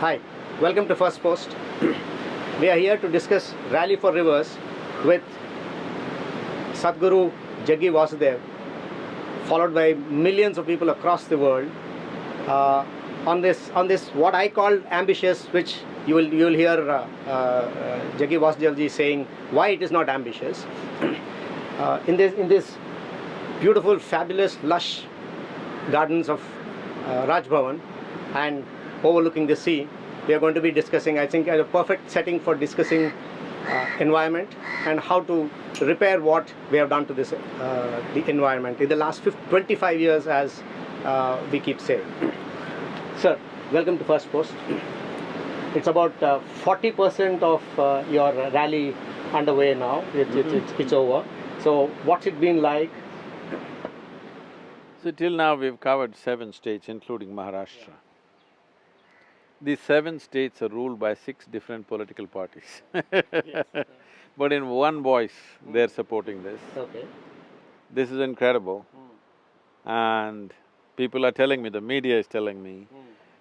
Hi, welcome to First Post. We are here to discuss Rally for Rivers with Sadhguru Yogi Vasudev, followed by millions of people across the world on this what I call ambitious, which you will hear Yogi Vasudev ji saying why it is not ambitious. In this beautiful, fabulous, lush gardens of Raj Bhavan and overlooking the sea, we are going to be discussing, I think, a perfect setting for discussing environment and how to repair what we have done to this the environment in the last 25 years, as we keep saying. Sir, welcome to First Post. It's about 40% of your rally underway now. It's over. So what's it been like? So till now we've covered 7 states including Maharashtra. These 7 states are ruled by 6 different political parties but in one voice they're supporting this. Okay. This is incredible. And people are telling me, the media is telling me,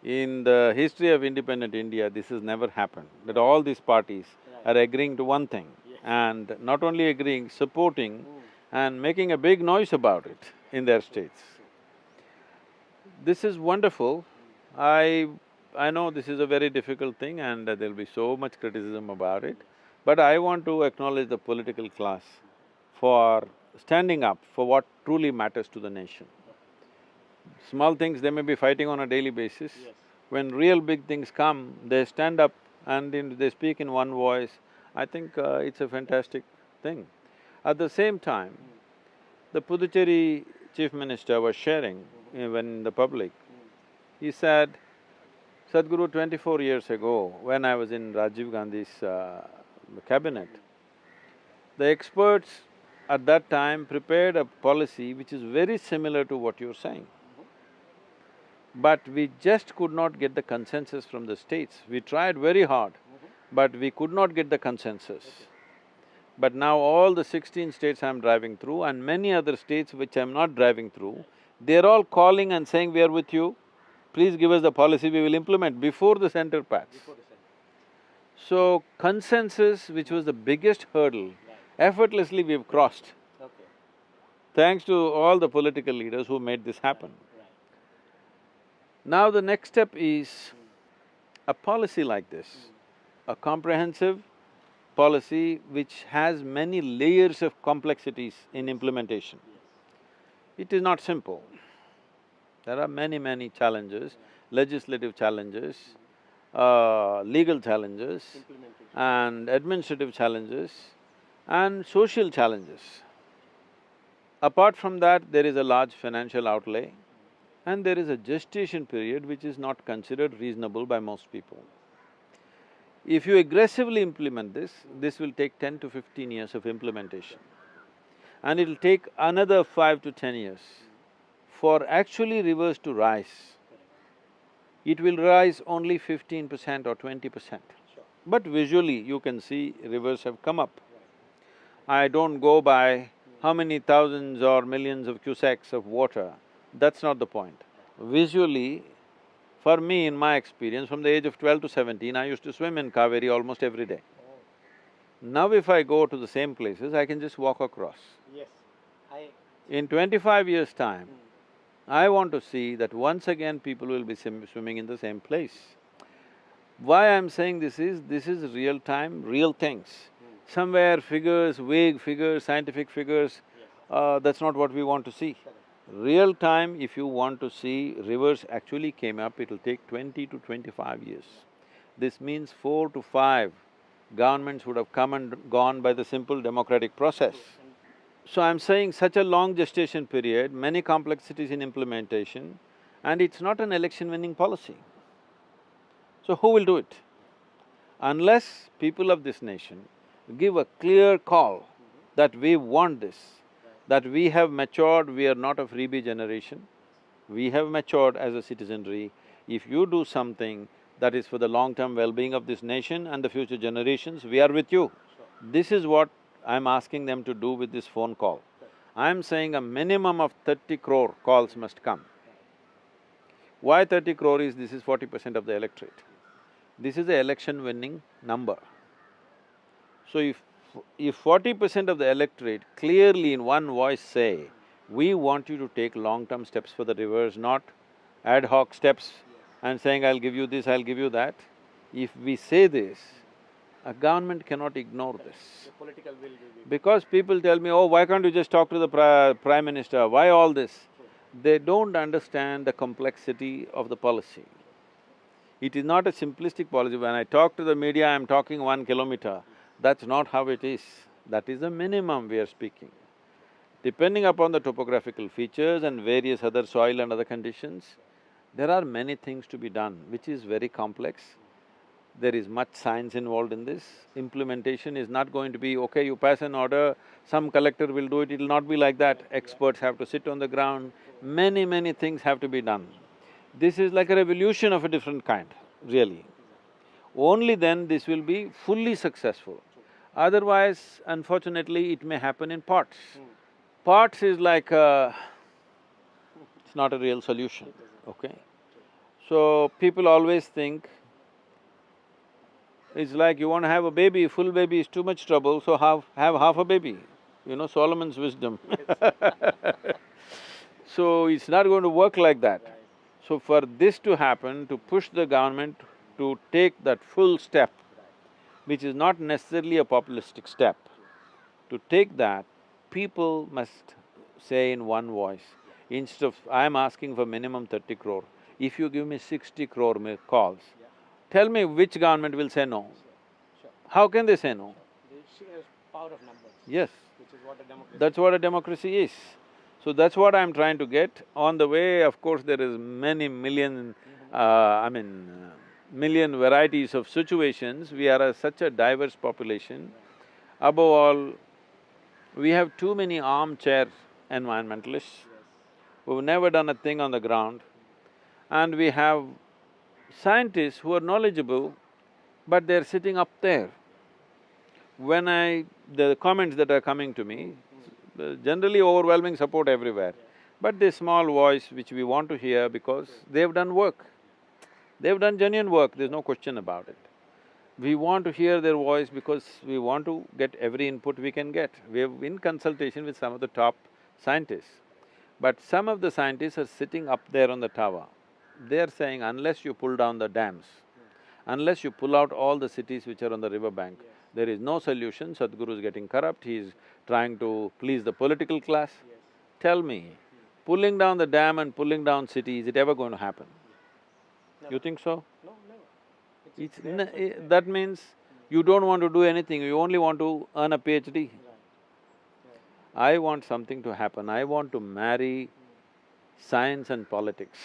in the history of independent India, this has never happened, that all these parties are agreeing to one thing, and not only agreeing, supporting and making a big noise about it in their states. This is wonderful. I know this is a very difficult thing and there'll be so much criticism about it, but I want to acknowledge the political class for standing up for what truly matters to the nation. Small things they may be fighting on a daily basis. When real big things come, they stand up and they speak in one voice. I think it's a fantastic thing. At the same time, the Puducherry Chief Minister was sharing when in the public, he said, Sadhguru, 24 years ago, when I was in Rajiv Gandhi's cabinet, the experts at that time prepared a policy which is very similar to what you're saying. But we just could not get the consensus from the states. We tried very hard, but we could not get the consensus. But now all the 16 states I'm driving through and many other states which I'm not driving through, they're all calling and saying, we are with you, please give us the policy, we will implement before the center pats. So, consensus, which was the biggest hurdle, effortlessly we've crossed. Thanks to all the political leaders who made this happen. Now the next step is a policy like this, a comprehensive policy which has many layers of complexities in implementation. It is not simple. There are many challenges, legislative challenges, legal challenges, and administrative challenges, and social challenges. Apart from that, there is a large financial outlay, and there is a gestation period which is not considered reasonable by most people. If you aggressively implement this will take 10 to 15 years of implementation. And it'll take another 5 to 10 years for actually rivers to rise. It will rise only 15% or 20%. But visually you can see rivers have come up. I don't go by how many thousands or millions of cusecs of water, that's not the point. Visually, for me, in my experience, from the age of 12 to 17, I used to swim in Kaveri almost every day. Now if I go to the same places, I can just walk across. In 25 years' time, I want to see that once again people will be swimming in the same place. Why I'm saying this is real time, real things. Somewhere figures, vague figures, scientific figures, that's not what we want to see. Real time, if you want to see rivers actually came up, it'll take 20 to 25 years. This means 4 to 5 governments would have come and gone by the simple democratic process. So I'm saying such a long gestation period, many complexities in implementation, and it's not an election-winning policy. So who will do it? Unless people of this nation give a clear call that we want this, that we have matured, we are not a freebie generation, we have matured as a citizenry. If you do something that is for the long-term well-being of this nation and the future generations, we are with you. This is what I'm asking them to do with this phone call. I'm saying a minimum of 30 crore calls must come. Why 30 crore is, this is 40% of the electorate. This is the election winning number. So if 40% of the electorate clearly in one voice say, we want you to take long-term steps for the rivers, not ad hoc steps and saying, I'll give you this, I'll give you that. If we say this, a government cannot ignore this. The political will be. Because people tell me, oh, why can't you just talk to the Prime Minister, why all this? They don't understand the complexity of the policy. It is not a simplistic policy. When I talk to the media, I'm talking 1 kilometer. That's not how it is. That is the minimum we are speaking. Depending upon the topographical features and various other soil and other conditions, there are many things to be done, which is very complex. There is much science involved in this. Implementation is not going to be, okay, you pass an order, some collector will do it, it'll not be like that. Experts have to sit on the ground, many things have to be done. This is like a revolution of a different kind, really. Only then this will be fully successful. Otherwise, unfortunately, it may happen in parts. Parts is like it's not a real solution, okay? So, people always think, it's like you want to have a baby, full baby is too much trouble, so have half a baby. You know, Solomon's wisdom. So, it's not going to work like that. So, for this to happen, to push the government to take that full step, which is not necessarily a populistic step, to take that, people must say in one voice, instead of, I'm asking for minimum 30 crore, if you give me 60 crore calls, tell me which government will say no? How can they say no? The sheer power of numbers. Yes. Which is what a democracy. That's what a democracy is. So that's what I'm trying to get. On the way, of course, there is many million, million varieties of situations. We are such a diverse population. Above all, we have too many armchair environmentalists who've never done a thing on the ground, and we have scientists who are knowledgeable, but they're sitting up there. The comments that are coming to me, generally overwhelming support everywhere, but this small voice which we want to hear because they've done work. They've done genuine work, there's no question about it. We want to hear their voice because we want to get every input we can get. We have in consultation with some of the top scientists, but some of the scientists are sitting up there on the tower. They're saying, unless you pull down the dams, unless you pull out all the cities which are on the riverbank, there is no solution. Sadhguru is getting corrupt, he's trying to please the political class. Tell me, pulling down the dam and pulling down city, is it ever going to happen? You think so? No, never. That means you don't want to do anything, you only want to earn a PhD. I want something to happen, I want to marry science and politics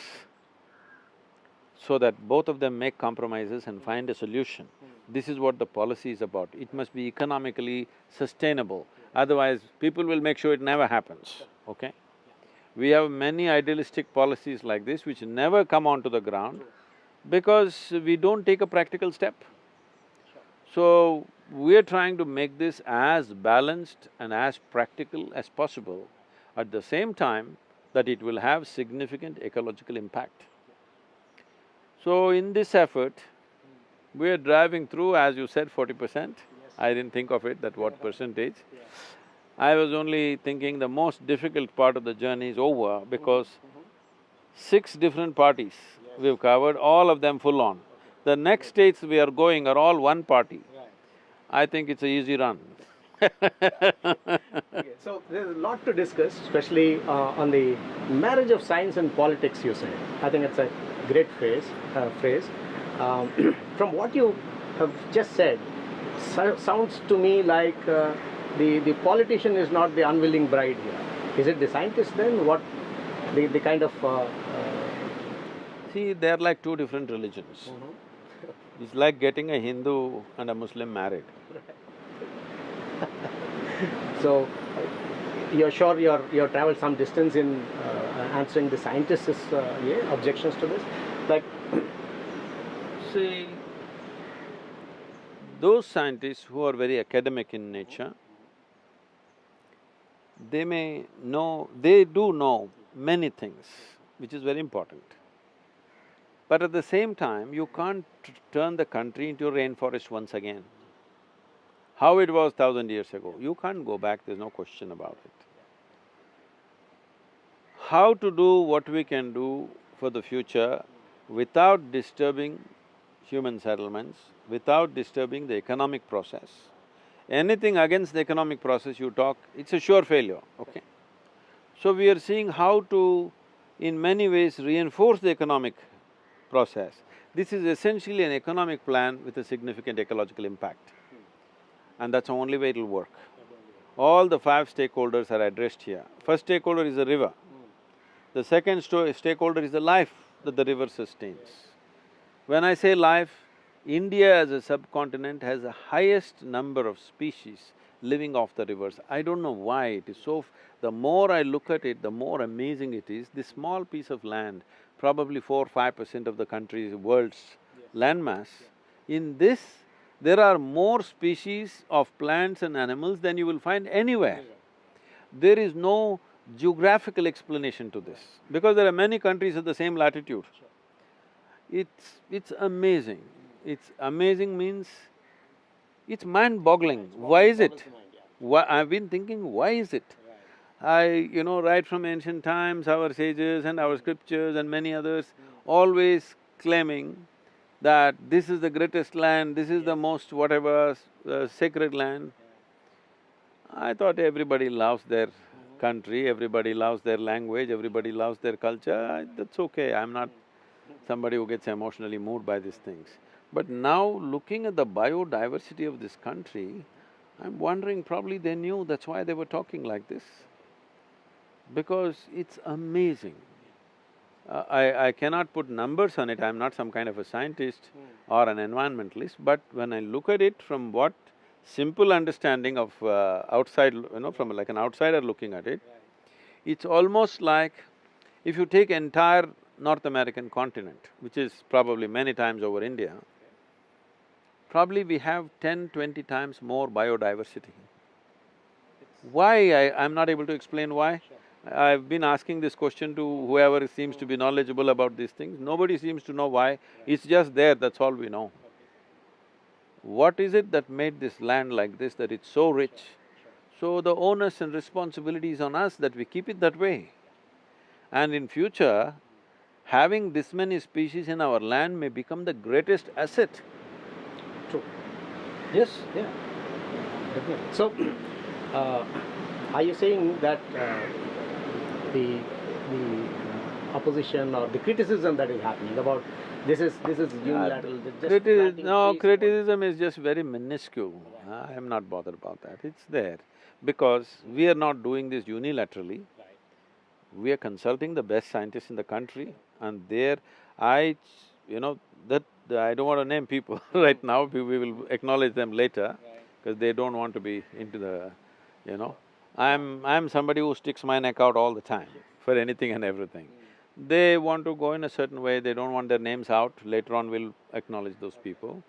so that both of them make compromises and find a solution. This is what the policy is about. It must be economically sustainable, otherwise people will make sure it never happens, okay? We have many idealistic policies like this which never come onto the ground because we don't take a practical step. So, we're trying to make this as balanced and as practical as possible, at the same time that it will have significant ecological impact. So, in this effort, we're driving through, as you said, 40%. I didn't think of it, that what percentage. I was only thinking the most difficult part of the journey is over because 6 different parties we've covered, all of them full on. The next states we are going are all one party. I think it's an easy run. So, there's a lot to discuss, especially on the marriage of science and politics, you say. I think it's a great phrase. From what you have just said, sounds to me like the politician is not the unwilling bride here. Is it the scientist then? What… the kind of… See, they're like two different religions. It's like getting a Hindu and a Muslim married. So, you're sure you've traveled some distance in answering the scientists' objections to this? Like… See, those scientists who are very academic in nature, they do know many things, which is very important. But at the same time, you can't turn the country into a rainforest once again. How it was 1,000 years ago, you can't go back, there's no question about it. How to do what we can do for the future without disturbing human settlements, without disturbing the economic process. Anything against the economic process you talk, it's a sure failure, okay? So we are seeing how to, in many ways, reinforce the economic process. This is essentially an economic plan with a significant ecological impact, and that's the only way it'll work. All the five stakeholders are addressed here. First stakeholder is the river. The second stakeholder is the life that the river sustains. When I say life, India as a subcontinent has the highest number of species living off the rivers. I don't know why it is so… The more I look at it, the more amazing it is. This small piece of land, probably 4–5% of the country's, world's landmass, in this, there are more species of plants and animals than you will find anywhere. There is no geographical explanation to this, because there are many countries at the same latitude. It's amazing. It's amazing means it's mind-boggling. Why is it? Why… I've been thinking, why is it? Right from ancient times, our sages and our scriptures and many others always claiming that this is the greatest land, this is the most whatever, sacred land. I thought everybody loves their country, everybody loves their language, everybody loves their culture, that's okay, I'm not somebody who gets emotionally moved by these things. But now, looking at the biodiversity of this country, I'm wondering probably they knew, that's why they were talking like this. Because it's amazing. I cannot put numbers on it, I'm not some kind of a scientist or an environmentalist, but when I look at it from what simple understanding of outside, from like an outsider looking at it, it's almost like if you take entire North American continent, which is probably many times over India, probably we have 10–20 times more biodiversity. Why? I'm not able to explain why. I've been asking this question to whoever seems to be knowledgeable about these things, nobody seems to know why, it's just there, that's all we know. What is it that made this land like this, that it's so rich? So the onus and responsibility is on us that we keep it that way. And in future, having this many species in our land may become the greatest asset. True. Yes? Yeah, definitely. So, are you saying that the opposition or the criticism that is happening about this is unilateral, just planting trees criticism is just very minuscule. I am not bothered about that, it's there. Because we are not doing this unilaterally, we are consulting the best scientists in the country, and there I… that… I don't want to name people right now, we will acknowledge them later, because they don't want to be into the… I'm somebody who sticks my neck out all the time for anything and everything. They want to go in a certain way, they don't want their names out, later on we'll acknowledge those people.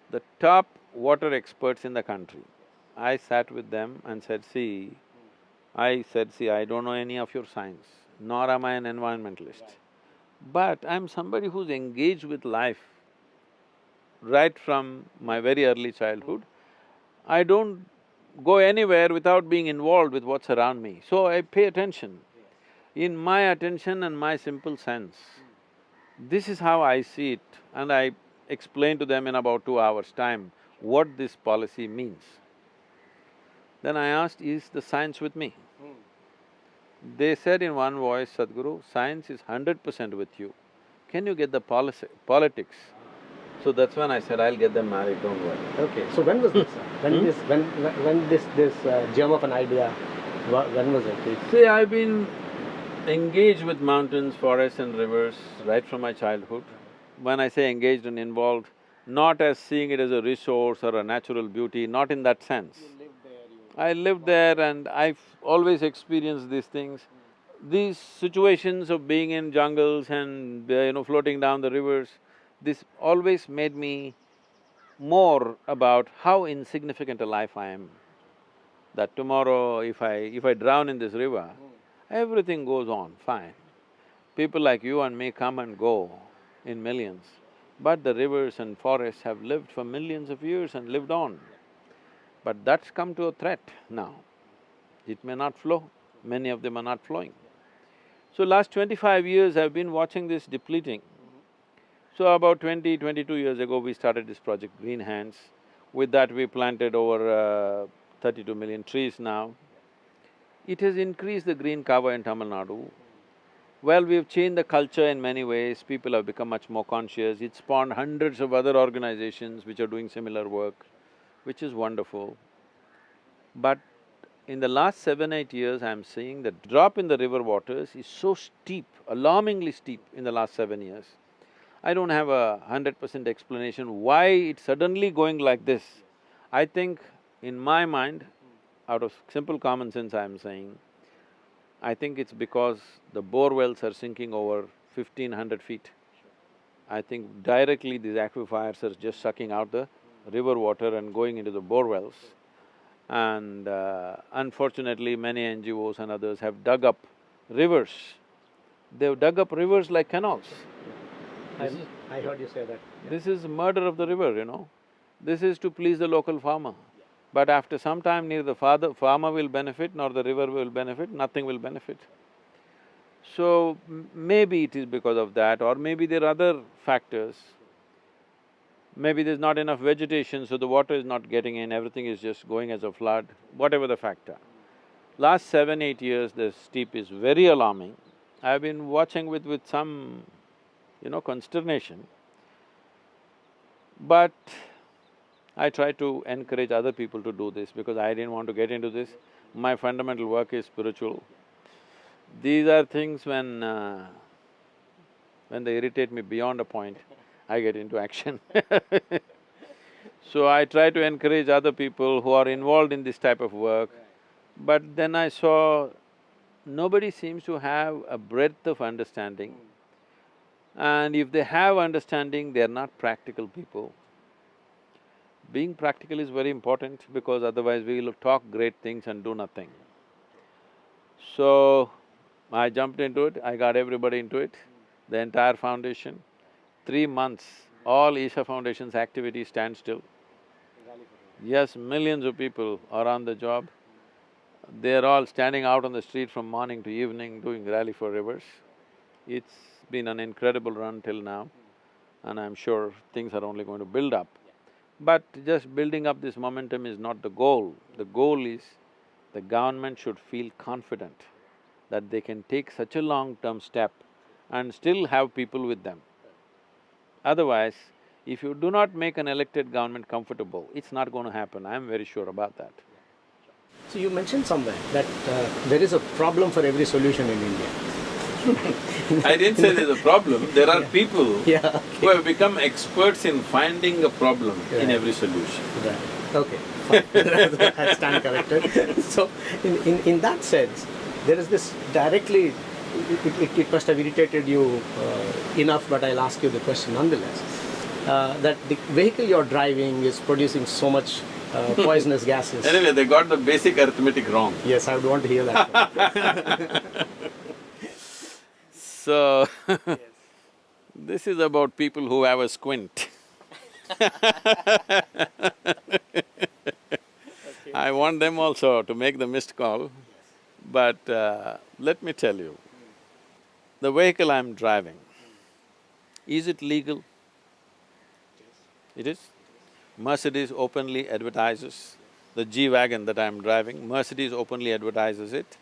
The top water experts in the country, I sat with them and said, I don't know any of your science, nor am I an environmentalist, but I'm somebody who's engaged with life right from my very early childhood. I don't go anywhere without being involved with what's around me, so I pay attention. In my attention and my simple sense, this is how I see it, and I explain to them in about 2 hours' time what this policy means. Then I asked, is the science with me? They said in one voice, Sadhguru, science is 100% with you. Can you get the politics? So that's when I said, I'll get them married, don't worry. Okay, so when was this? When this germ of an idea, when was it? See, I've been engaged with mountains, forests and rivers right from my childhood. When I say engaged and involved, not as seeing it as a resource or a natural beauty, not in that sense. I lived there and I've always experienced these things. These situations of being in jungles and floating down the rivers, this always made me more about how insignificant a life I am. That tomorrow if I drown in this river, everything goes on fine. People like you and me come and go. in millions. But the rivers and forests have lived for millions of years and lived on. But that's come to a threat now. It may not flow, many of them are not flowing. So last 25 years I've been watching this depleting. So about 22 years ago we started this project Green Hands. With that we planted over 32 million trees now. It has increased the green cover in Tamil Nadu. Well, we've changed the culture in many ways, people have become much more conscious, it spawned hundreds of other organizations which are doing similar work, which is wonderful. But in the last 7-8 years, I'm seeing the drop in the river waters is so steep, alarmingly steep in the last 7 years. I don't have 100% explanation why it's suddenly going like this. I think in my mind, out of simple common sense I'm saying, I think it's because the bore wells are sinking over 1,500 feet. I think directly these aquifers are just sucking out the river water and going into the bore wells. And unfortunately, many NGOs and others have dug up rivers. They've dug up rivers like canals. I heard you say that. This is murder of the river, you know. This is to please the local farmer. But after some time, neither the farmer will benefit nor the river will benefit, nothing will benefit. So, maybe it is because of that, or maybe there are other factors. Maybe there's not enough vegetation, so the water is not getting in, everything is just going as a flood, whatever the factor. Last 7-8 years, the steep is very alarming. I've been watching with some, consternation. But I try to encourage other people to do this because I didn't want to get into this. My fundamental work is spiritual. These are things when they irritate me beyond a point, I get into action So I try to encourage other people who are involved in this type of work, but then I saw nobody seems to have a breadth of understanding. And if they have understanding, they're not practical people. Being practical is very important because otherwise we will talk great things and do nothing. So, I jumped into it, I got everybody into it, the entire foundation. 3 months, all Isha Foundation's activities stand still. Yes, millions of people are on the job. They're all standing out on the street from morning to evening doing rally for rivers. It's been an incredible run till now, and I'm sure things are only going to build up. But just building up this momentum is not the goal. The goal is the government should feel confident that they can take such a long-term step and still have people with them. Otherwise, if you do not make an elected government comfortable, it's not going to happen, I'm very sure about that. So you mentioned somewhere that there is a problem for every solution in India. I didn't say there's a problem, there are people who have become experts in finding a problem in every solution. Right, okay, fine. I stand corrected. So, in that sense, there is this directly, it must have irritated you enough, but I'll ask you the question nonetheless, that the vehicle you're driving is producing so much poisonous gases. Anyway, they got the basic arithmetic wrong. Yes, I would want to hear that. So, this is about people who have a squint. I want them also to make the missed call, but let me tell you, the vehicle I'm driving, is it legal? It is. Mercedes openly advertises, the G-Wagon that I'm driving, Mercedes openly advertises it.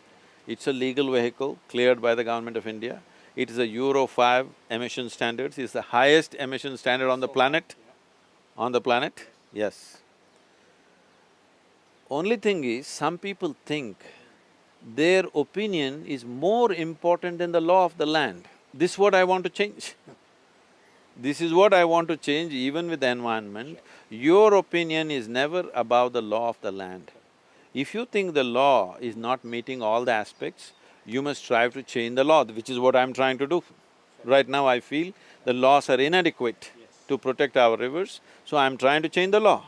It's a legal vehicle cleared by the Government of India. It is a Euro 5 emission standards, it's the highest emission standard on the planet. On the planet, yes. Only thing is, some people think their opinion is more important than the law of the land. This is what I want to change. This is what I want to change even with the environment. Your opinion is never above the law of the land. If you think the law is not meeting all the aspects, you must strive to change the law, which is what I'm trying to do. Right now I feel the laws are inadequate to protect our rivers, so I'm trying to change the law.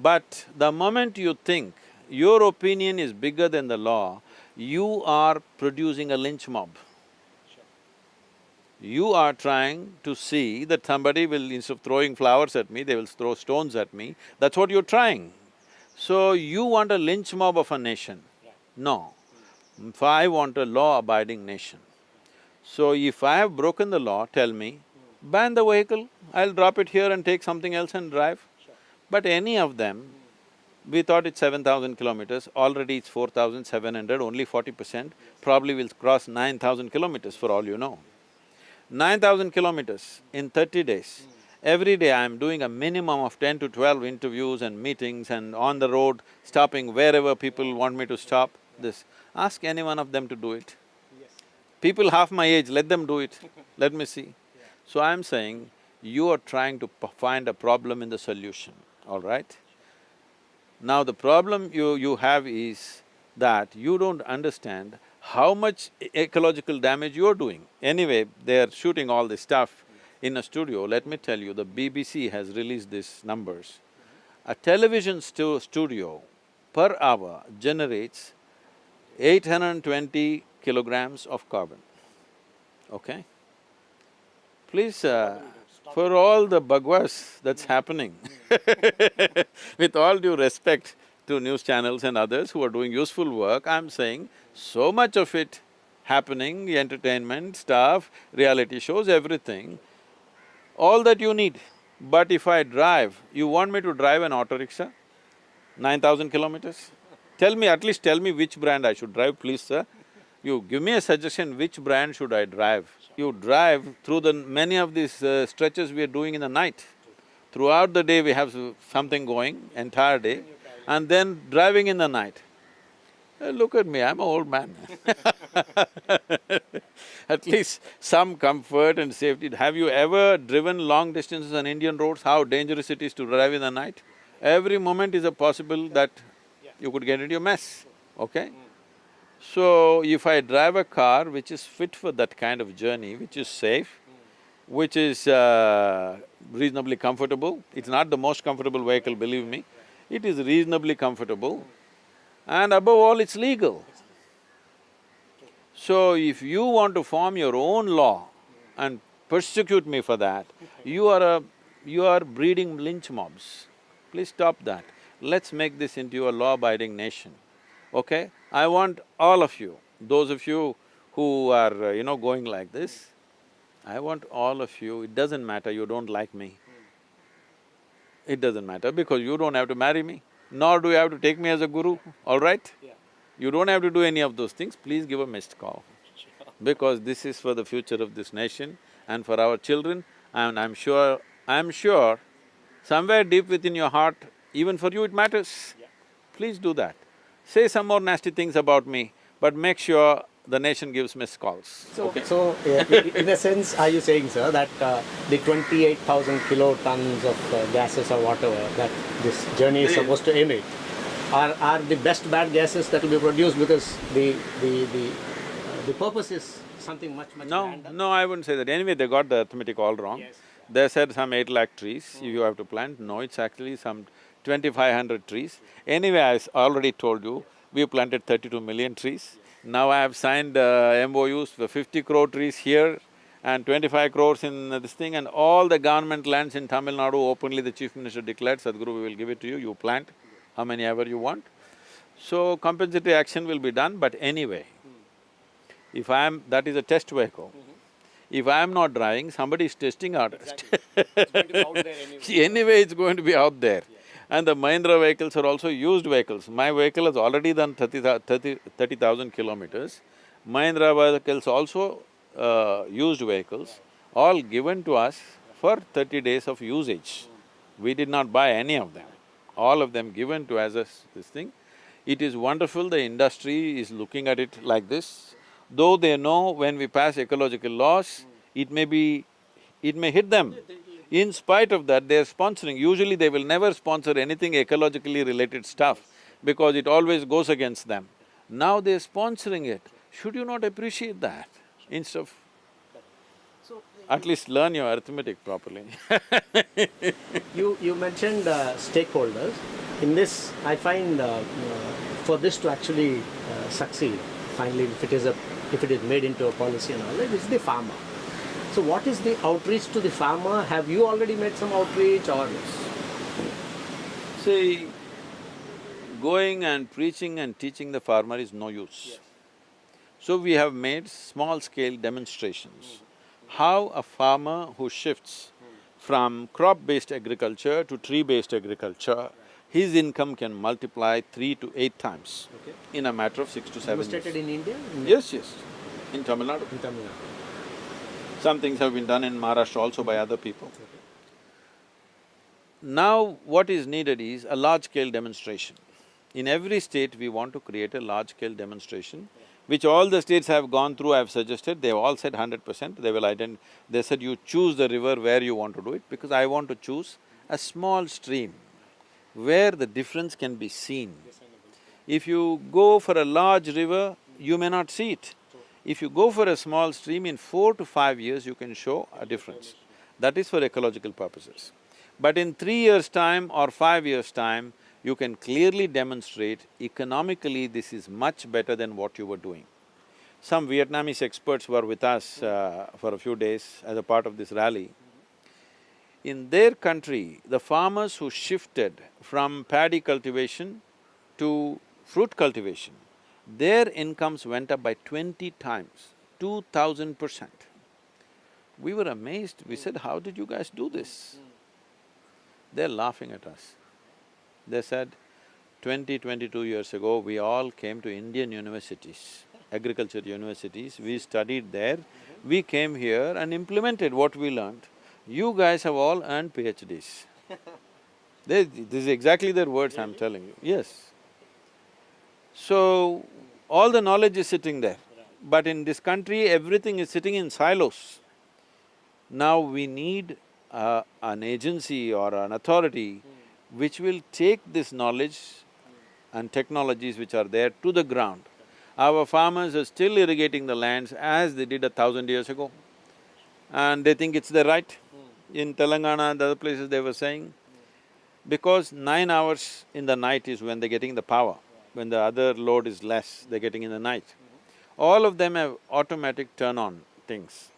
But the moment you think your opinion is bigger than the law, you are producing a lynch mob. You are trying to see that somebody will, instead of throwing flowers at me, they will throw stones at me. That's what you're trying. So you want a lynch mob of a nation. No. If I want a law-abiding nation. So if I have broken the law, tell me, ban the vehicle, I'll drop it here and take something else and drive. But any of them, we thought it's 7,000 kilometers, already it's 4,700, only 40%, probably will cross 9,000 kilometers for all you know. 9,000 kilometers in 30 days. Every day I'm doing a minimum of 10 to 12 interviews and meetings and on the road, stopping wherever people want me to stop, this. Ask any one of them to do it. People half my age, let them do it, let me see. So I'm saying, you are trying to find a problem in the solution, all right? Now the problem you have is that you don't understand how much ecological damage you're doing. Anyway, they're shooting all this stuff in a studio. Let me tell you, the BBC has released these numbers. A television studio per hour generates 820 kilograms of carbon, okay? Please, for all the bhagwas that's happening with all due respect to news channels and others who are doing useful work, I'm saying so much of it happening, entertainment, stuff, reality shows, everything, all that you need. But if I drive, you want me to drive an auto rickshaw, 9,000 kilometers? Tell me, at least tell me which brand I should drive, please, sir. You give me a suggestion, which brand should I drive? You drive through the… many of these stretches we are doing in the night. Throughout the day we have something going, entire day, and then driving in the night. Look at me, I'm an old man At least some comfort and safety. Have you ever driven long distances on Indian roads, how dangerous it is to drive in the night? Every moment is a possible that you could get into a mess, okay? So, if I drive a car which is fit for that kind of journey, which is safe, which is reasonably comfortable, it's not the most comfortable vehicle, believe me, it is reasonably comfortable, and above all, it's legal. So, if you want to form your own law and persecute me for that, you are breeding lynch mobs. Please stop that. Let's make this into a law-abiding nation, okay? I want all of you, those of you who are, going like this, I want all of you, it doesn't matter you don't like me. It doesn't matter because you don't have to marry me, nor do you have to take me as a guru, all right? You don't have to do any of those things, please give a missed call. Because this is for the future of this nation and for our children, and I'm sure somewhere deep within your heart, even for you it matters. Please do that. Say some more nasty things about me, but make sure the nation gives missed calls. So, in a sense, are you saying, sir, that the 28,000 kilotons of gases or whatever that this journey is supposed to emit are the best bad gases that will be produced because the purpose is something much grander? No, I wouldn't say that. Anyway, they got the arithmetic all wrong. They said some 8 lakh trees you have to plant. No, it's actually some 2,500 trees. Anyway, I already told you, we planted 32 million trees. Now I have signed MOUs for 50 crore trees here and 25 crores in this thing, and all the government lands in Tamil Nadu, openly the Chief Minister declared, Sadhguru, we will give it to you, you plant how many ever you want. So compensatory action will be done, but anyway, if that is a test vehicle. If I am not driving, somebody is testing out. It's going to be out there anyway. Anyway, it's going to be out there. And the Mahindra vehicles are also used vehicles. My vehicle has already done 30,000 kilometers. Mahindra vehicles also used vehicles, all given to us for 30 days of usage. We did not buy any of them, all of them given to us as this thing. It is wonderful, the industry is looking at it like this. Though they know when we pass ecological laws, it may hit them. In spite of that, they are sponsoring. Usually they will never sponsor anything ecologically related stuff because it always goes against them. Now they're sponsoring it. Should you not appreciate that instead of… at least learn your arithmetic properly You mentioned stakeholders. In this, I find for this to actually succeed, finally, if it is made into a policy and all that, it's the farmer. So So what is the outreach to the farmer? Have you already made some outreach or? See, going and preaching and teaching the farmer is no use. So we have made small-scale demonstrations. How a farmer who shifts from crop-based agriculture to tree-based agriculture, his income can multiply 3 to 8 times in a matter of 6 to 7 years. Demonstrated in India? Yes, yes, in Tamil Nadu. In Tamil Nadu. Some things have been done in Maharashtra also by other people. Now what is needed is a large-scale demonstration. In every state, we want to create a large-scale demonstration, which all the states have gone through, I've suggested, they've all said 100%, they will they said you choose the river where you want to do it, because I want to choose a small stream where the difference can be seen. If you go for a large river, you may not see it. If you go for a small stream, in 4 to 5 years, you can show a difference. That is for ecological purposes. But in 3 years' time or 5 years' time, you can clearly demonstrate economically this is much better than what you were doing. Some Vietnamese experts were with us for a few days as a part of this rally. In their country, the farmers who shifted from paddy cultivation to fruit cultivation, their incomes went up by 20 times, 2000%. We were amazed, we said, how did you guys do this? They're laughing at us. They said, 22 years ago, we all came to Indian universities, agriculture universities, we studied there, we came here and implemented what we learned. You guys have all earned PhDs. This is exactly their words I'm telling you, yes. So, all the knowledge is sitting there, but in this country, everything is sitting in silos. Now we need an agency or an authority which will take this knowledge and technologies which are there to the ground. Our farmers are still irrigating the lands as they did 1,000 years ago, and they think it's their right. In Telangana and other places they were saying, because 9 hours in the night is when they're getting the power, when the other load is less, they're getting in the night. All of them have automatic turn-on things.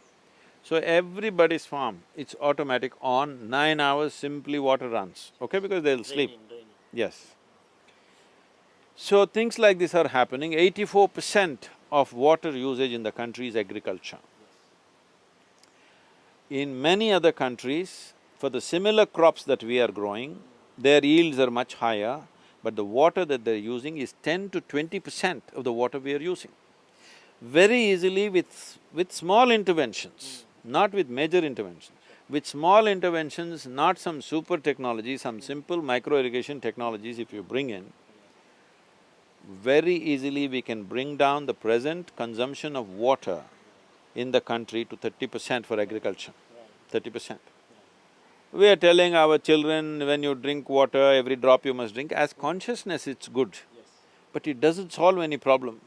So everybody's farm, it's automatic on, 9 hours simply water runs, okay, because they'll sleep. Yes. So things like this are happening. 84% of water usage in the country is agriculture. In many other countries, for the similar crops that we are growing, their yields are much higher, but the water that they're using is 10 to 20% of the water we are using. Very easily with small interventions, not with major interventions, with small interventions, not some super technology, some simple micro-irrigation technologies if you bring in, very easily we can bring down the present consumption of water in the country to 30% for agriculture, 30%. We are telling our children, when you drink water, every drop you must drink. As consciousness, it's good, but it doesn't solve any problem.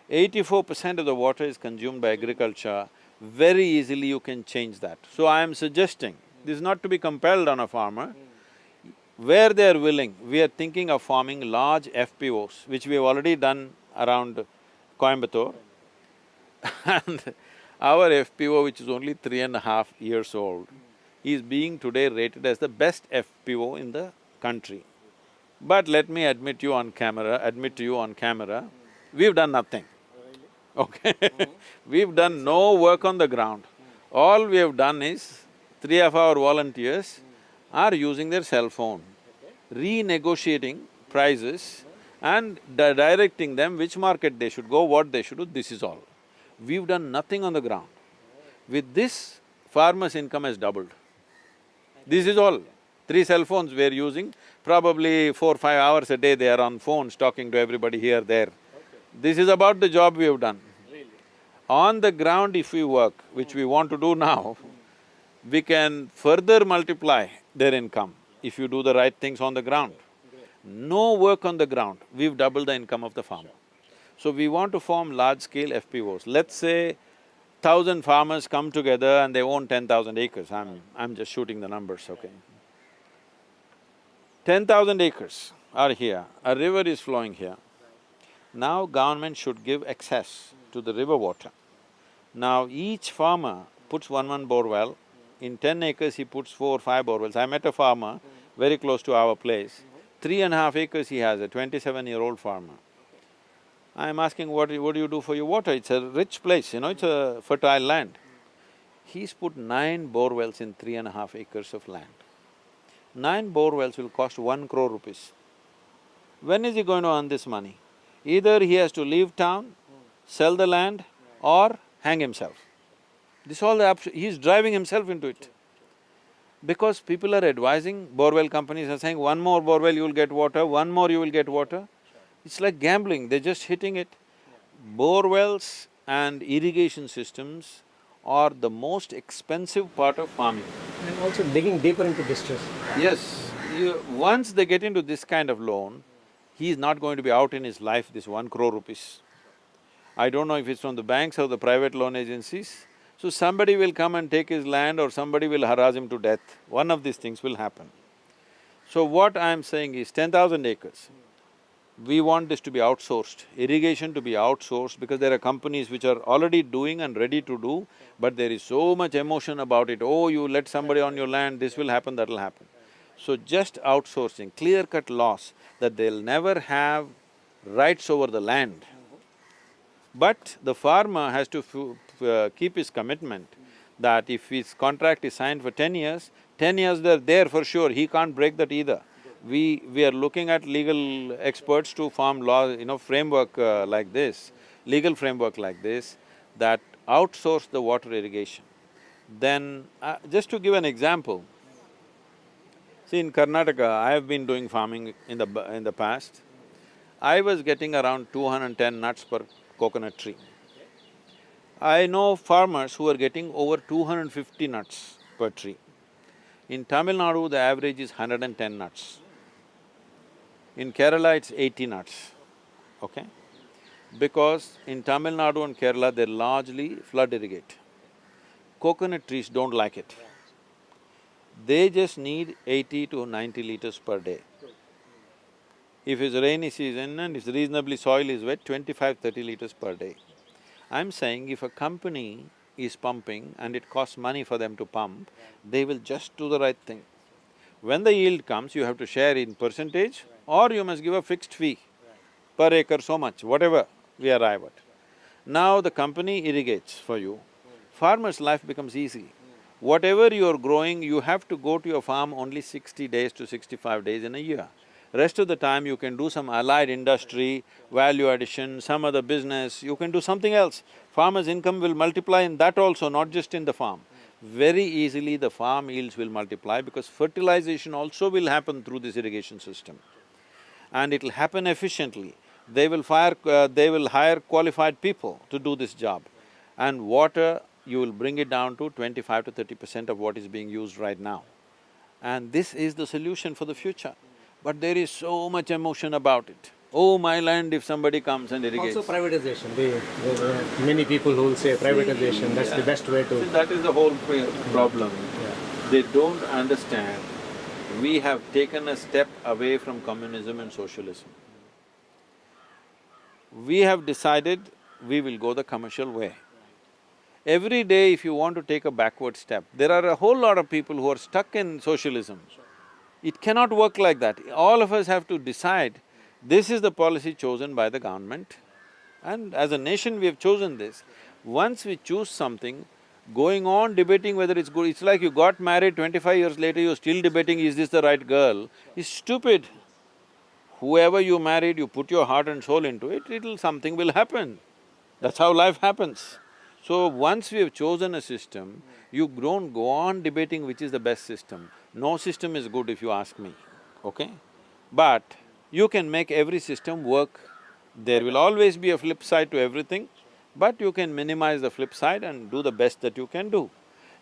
84% of the water is consumed by agriculture, very easily you can change that. So I am suggesting, this is not to be compelled on a farmer, where they are willing, we are thinking of forming large FPOs, which we have already done around Coimbatore. And our FPO, which is only 3.5 years old, is being today rated as the best FPO in the country. But let me admit to you on camera, we've done nothing, okay? We've done no work on the ground. All we have done is, 3 of our volunteers are using their cell phone, renegotiating prices and directing them which market they should go, what they should do, this is all. We've done nothing on the ground. With this, farmers' income has doubled. This is all. 3 cell phones we're using, probably 4-5 hours a day they are on phones talking to everybody here, there. This is about the job we have done. On the ground if we work, which we want to do now, we can further multiply their income if you do the right things on the ground. No work on the ground, we've doubled the income of the farmer. So we want to form large-scale FPOs. Let's say 1,000 farmers come together and they own 10,000 acres, I'm just shooting the numbers, okay? 10,000 acres are here, a river is flowing here. Now government should give access to the river water. Now each farmer puts one bore well. In 10 acres he puts 4 or 5 bore wells. I met a farmer very close to our place. 3.5 acres he has, a 27-year-old farmer. I'm asking, what do you do for your water? It's a rich place, it's a fertile land. He's put 9 bore wells in 3.5 acres of land. 9 bore wells will cost 1 crore rupees. When is he going to earn this money? Either he has to leave town, sell the land, or hang himself. This all the option… he's driving himself into it. Because people are advising, borewell companies are saying, one more borewell you will get water, one more you will get water. It's like gambling, they're just hitting it. Borewells and irrigation systems are the most expensive part of farming. And also digging deeper into distress. Yes, once they get into this kind of loan, he is not going to be out in his life this 1 crore rupees. I don't know if it's from the banks or the private loan agencies. So somebody will come and take his land or somebody will harass him to death. One of these things will happen. So what I'm saying is 10,000 acres. We want this to be outsourced, irrigation to be outsourced, because there are companies which are already doing and ready to do, but there is so much emotion about it. Oh, you let somebody on your land, this will happen, that'll happen. So just outsourcing, clear-cut laws that they'll never have rights over the land. But the farmer has to keep his commitment that if his contract is signed for 10 years, 10 years they're there for sure, he can't break that either. We are looking at legal experts to form law, framework like this, legal framework like this, that outsource the water irrigation. Then, just to give an example, see in Karnataka, I have been doing farming in the past. I was getting around 210 nuts per coconut tree. I know farmers who are getting over 250 nuts per tree. In Tamil Nadu, the average is 110 nuts. In Kerala, it's 80 nuts, okay? Because in Tamil Nadu and Kerala, they largely flood irrigate. Coconut trees don't like it. They just need 80 to 90 liters per day. If it's rainy season and it's reasonably soil is wet, 25–30 liters per day. I'm saying if a company is pumping and it costs money for them to pump, they will just do the right thing. When the yield comes, you have to share in percentage or you must give a fixed fee per acre so much, whatever we arrive at. Now the company irrigates for you, farmer's life becomes easy. Whatever you're growing, you have to go to your farm only 60 days to 65 days in a year. Rest of the time you can do some allied industry, value addition, some other business, you can do something else. Farmer's income will multiply in that also, not just in the farm. Very easily the farm yields will multiply because fertilization also will happen through this irrigation system. And it'll happen efficiently. They will hire qualified people to do this job. And water, you will bring it down to 25 to 30% of what is being used right now. And this is the solution for the future. But there is so much emotion about it. Oh, my land, if somebody comes and irrigates. Also privatization, many people who will say privatization, that's the best way to… See, that is the whole problem. Yeah. They don't understand, we have taken a step away from communism and socialism. We have decided we will go the commercial way. Every day if you want to take a backward step, there are a whole lot of people who are stuck in socialism. It cannot work like that. All of us have to decide, this is the policy chosen by the government and as a nation we have chosen this. Once we choose something, going on debating whether it's good, it's like you got married 25 years later, you're still debating, is this the right girl, is stupid. Whoever you married, you put your heart and soul into it, something will happen. That's how life happens. So once we have chosen a system, you don't go on debating which is the best system. No system is good if you ask me, okay? But you can make every system work. There will always be a flip side to everything, but you can minimize the flip side and do the best that you can do.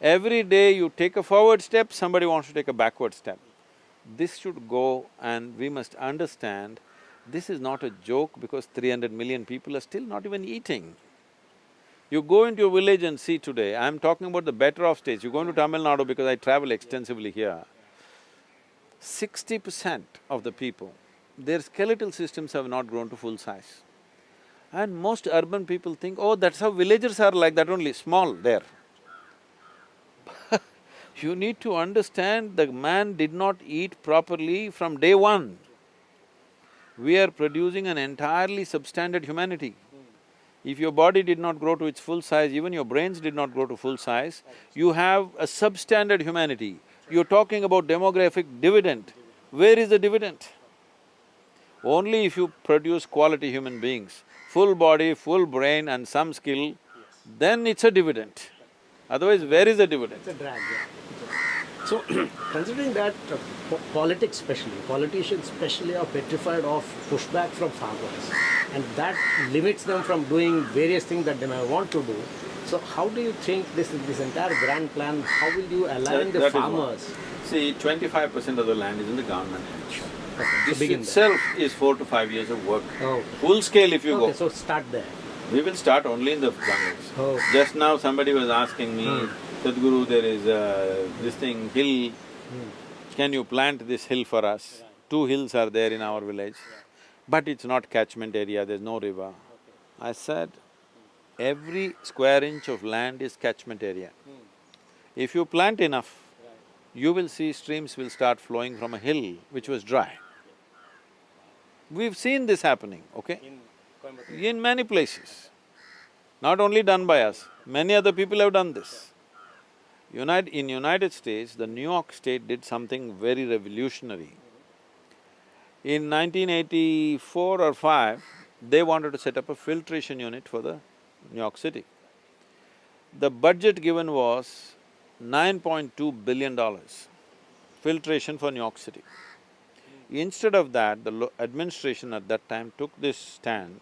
Every day you take a forward step, somebody wants to take a backward step. This should go and we must understand, this is not a joke because 300 million people are still not even eating. You go into your village and see today, I'm talking about the better off states, you go into Tamil Nadu because I travel extensively here, 60% of the people, their skeletal systems have not grown to full size. And most urban people think, oh, that's how villagers are like that only, small there. You need to understand the man did not eat properly from day one. We are producing an entirely substandard humanity. If your body did not grow to its full size, even your brains did not grow to full size, you have a substandard humanity. You're talking about demographic dividend. Where is the dividend? Only if you produce quality human beings, full body, full brain and some skill, then it's a dividend. Otherwise, where is the dividend? It's a drag, yeah. So, considering that politics especially, politicians especially are petrified of pushback from farmers, and that limits them from doing various things that they may want to do. So how do you think this entire grand plan, how will you align the That is farmers? See, 25% of the land is in the government hands. Okay, to This begin itself is 4 to 5 years of work. Oh. Full scale if you Okay, go. so start there. We will start only in the jungles. Oh. Just now somebody was asking me, Sadhguru, there is this thing, hill, can you plant this hill for us? 2 hills are there in our village, but it's not catchment area, there's no river. I said, every square inch of land is catchment area. If you plant enough, you will see streams will start flowing from a hill which was dry. We've seen this happening, okay? In many places. Not only done by us, many other people have done this. In United States, the New York State did something very revolutionary. In 1984 or 5, they wanted to set up a filtration unit for the New York City. The budget given was $9.2 billion, filtration for New York City. Instead of that, the administration at that time took this stand.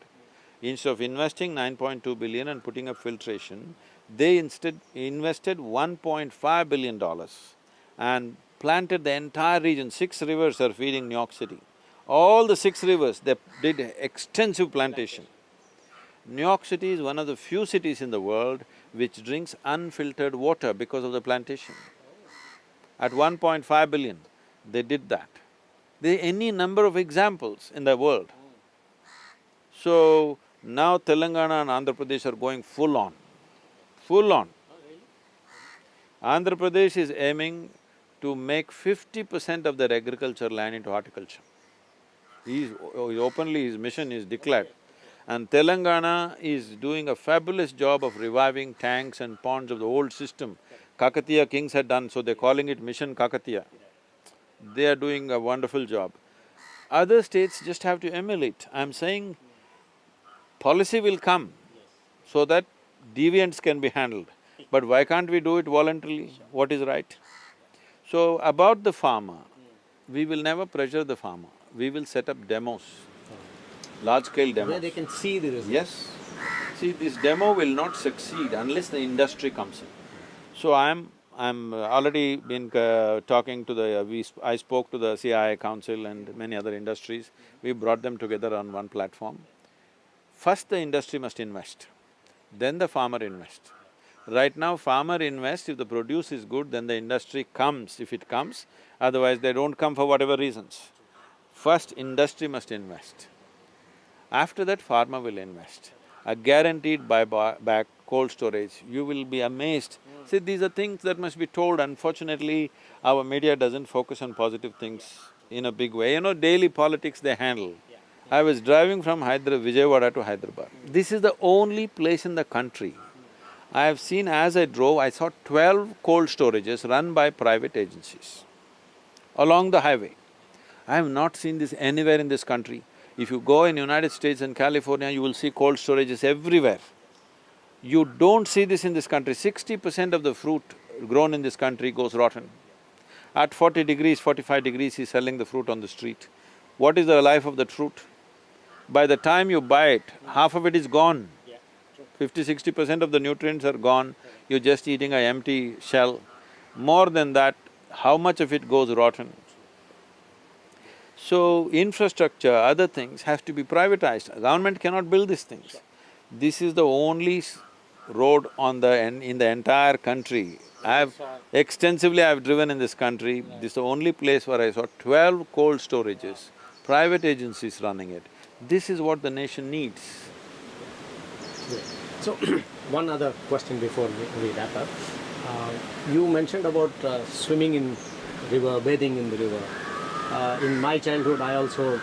Instead of investing 9.2 billion and putting up filtration, they instead invested $1.5 billion and planted the entire region. 6 rivers are feeding New York City. All the 6 rivers, they did extensive plantation. New York City is one of the few cities in the world which drinks unfiltered water because of the plantation. At 1.5 billion, they did that. There are any number of examples in the world. So, now Telangana and Andhra Pradesh are going full on, full on. Andhra Pradesh is aiming to make 50% of their agriculture land into horticulture. Openly his mission is declared. And Telangana is doing a fabulous job of reviving tanks and ponds of the old system. Kakatiya kings had done, so they're calling it Mission Kakatiya. They are doing a wonderful job. Other states just have to emulate. I'm saying policy will come so that deviants can be handled. But why can't we do it voluntarily? What is right? So, about the farmer, we will never pressure the farmer. We will set up demos, large-scale demos. Where they can see the results. Yes. See, this demo will not succeed unless the industry comes in. So I'm already been talking to the… I spoke to the CII Council and many other industries. We brought them together on one platform. First the industry must invest, then the farmer invests. Right now farmer invests, if the produce is good, then the industry comes, if it comes, otherwise they don't come for whatever reasons. First industry must invest. After that farmer will invest. A guaranteed buyback cold storage, you will be amazed. See, these are things that must be told. Unfortunately, our media doesn't focus on positive things in a big way. You know, daily politics they handle. I was driving from Vijayawada to Hyderabad. This is the only place in the country. I have seen, as I drove, I saw 12 cold storages run by private agencies along the highway. I have not seen this anywhere in this country. If you go in United States and California, you will see cold storages everywhere. You don't see this in this country. 60% of the fruit grown in this country goes rotten. At 40 degrees, 45 degrees, he's selling the fruit on the street. What is the life of that fruit? By the time you buy it, half of it is gone. 50–60% of the nutrients are gone, you're just eating an empty shell. More than that, how much of it goes rotten? So, infrastructure, other things have to be privatized. Government cannot build these things. This is the only road in the entire country. Extensively I've driven in this country, this is the only place where I saw 12 cold storages, private agencies running it. This is what the nation needs. Great. So, one other question before we wrap up. You mentioned about swimming in river, bathing in the river. In my childhood, I also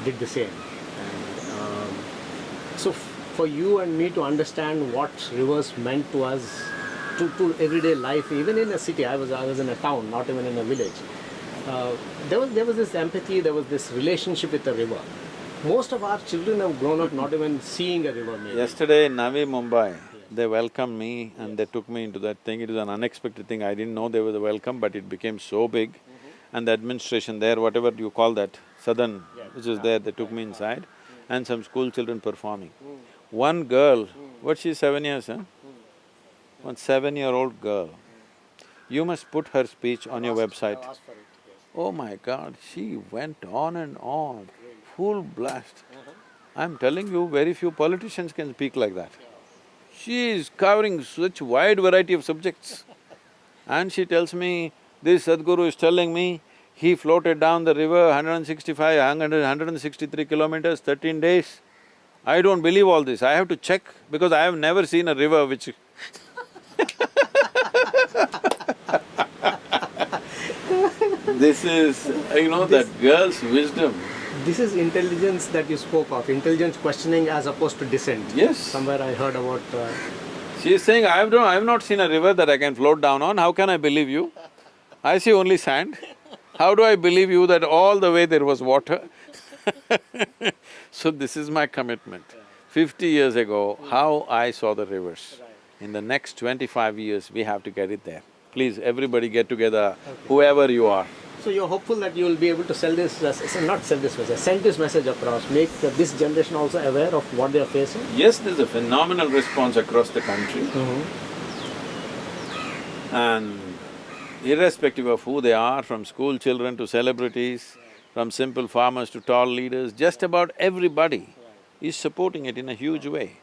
did the same. And, so, for you and me to understand what rivers meant to us, to everyday life, even in a city, I was in a town, not even in a village. There was this empathy, there was this relationship with the river. Most of our children have grown up not even seeing a river maybe. Yesterday in Navi Mumbai, they welcomed me and they took me into that thing. It was an unexpected thing. I didn't know there was a welcome, but it became so big. And the administration there, whatever you call that, Southern, which is there, they took me inside and some school children performing. One girl, what, she's 7 years, huh? One 7-year-old girl. You must put her speech on your website. Oh my God, she went on and on, full blast. I'm telling you, very few politicians can speak like that. She is covering such wide variety of subjects. And she tells me, this Sadhguru is telling me, he floated down the river 165, 163 kilometers, 13 days. I don't believe all this, I have to check because I have never seen a river which This is, that girl's wisdom. This is intelligence that you spoke of, intelligence questioning as opposed to dissent. Yes. Somewhere I heard about… She is saying, I have not seen a river that I can float down on, how can I believe you? I see only sand. How do I believe you that all the way there was water? So this is my commitment. 50 years ago, how I saw the rivers. In the next 25 years, we have to get it there. Please, everybody get together, whoever you are. So you're hopeful that you will be able to send this message across, make this generation also aware of what they are facing? Yes, there's a phenomenal response across the country. And irrespective of who they are, from school children to celebrities, from simple farmers to tall leaders, just about everybody is supporting it in a huge way.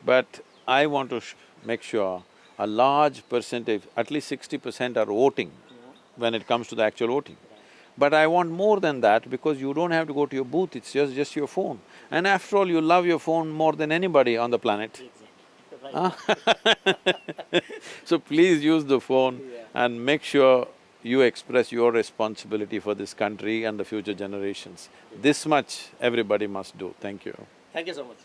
But I want to make sure a large percentage, at least 60% are voting when it comes to the actual voting. But I want more than that because you don't have to go to your booth, it's just your phone. And after all, you love your phone more than anybody on the planet. So please use the phone and make sure you express your responsibility for this country and the future generations. This much everybody must do. Thank you. Thank you so much.